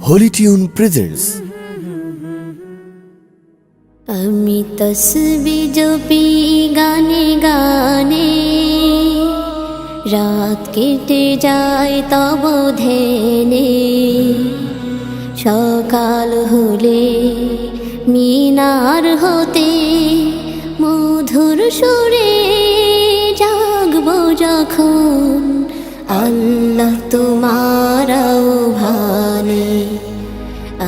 Holi tune presents. আমি তসবিহ জপি গানে গানে, রাত কেটে যায় তব ধ্যানে। সকাল হলে মিনার হতে মধুর সুরে জাগব যখন, আল্লাহ তোমার আহ্বানে।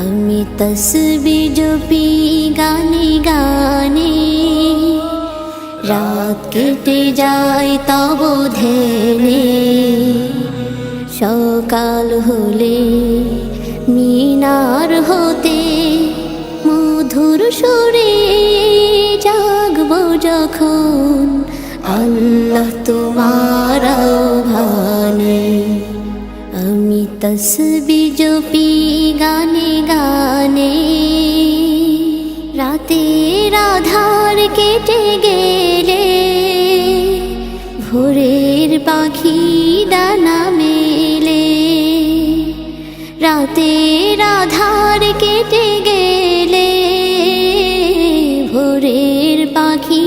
আমি তসবিহ জপি গানে গানে, রাত কেটে যায় তব ধ্যানে। সকাল হলে মিনার হতে মধুর সুরে জাগব যখন, আল্লাহ তোমার আহ্বানে। আমি তসবিহ জপি গানে গানে, রাতের আধার কেটে গেলে ভোরের পাখি ডানা মেলে। রাতের আধার কেটে গেলে ভোরের পাখি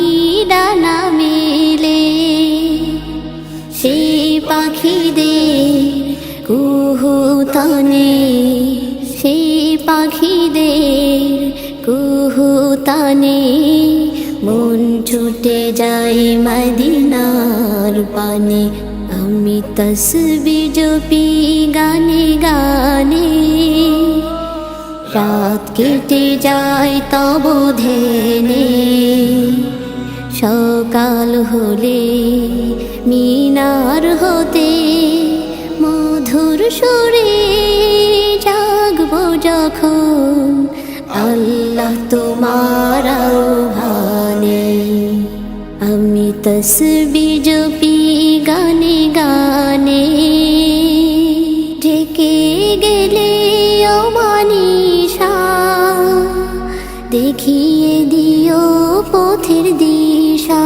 ডানা মেলে। সেই পাখিদের কুহুতানে, সেই পাখিদের কুহুতানে মন ছুটে যায় মদিনার পানে। আমি তসবিহ জপি গানে গানে, রাত কেটে যায় তব ধ্যানে। সকাল হলে মিনার হতে মধুর সুরে জাগব যখন, আল্লাহ তোমার আহ্বানে। আমি তসবিহ জপি গানে গানে, ঢেকে গেলে অমানিশা দেখিয়ে দিও পথের দিশা।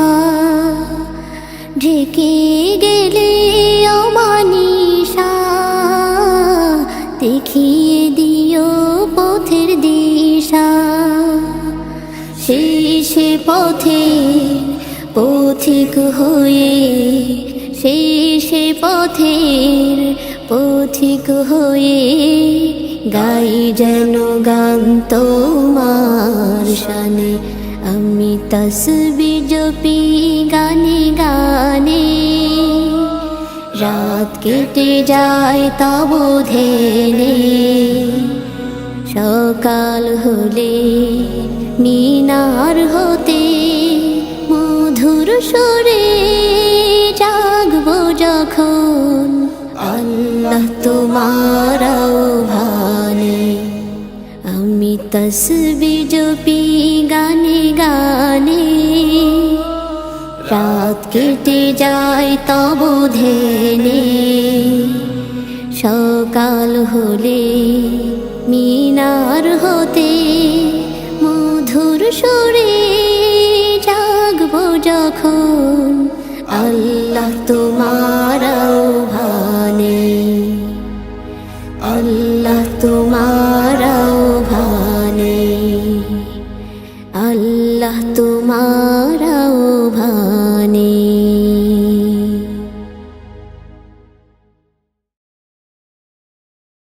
ঢেকে গেলে অমানিশা দেখিয়ে দিও পথের দিশা। শেষে পথে পথিক হয়ে, শেষে পথের পথিক হয়ে গাই যেন গান তোমার শানে। আমি তসবিহ জপি গানে গানে, রাত কেটে যায় তব ধ্যানে। সকাল হলে মিনার হতে মধুর সুরে জাগব যখন, আল্লাহ তোমার আহ্বানে। আমি তসবিহ জপি গানে গানে, রাত কেটে যায় তব ধ্যানে। সকাল হলে মিনার হতে মধুর সুরে জাগব যখন, আল্লাহ তোমার আহ্বানে। আল্লাহ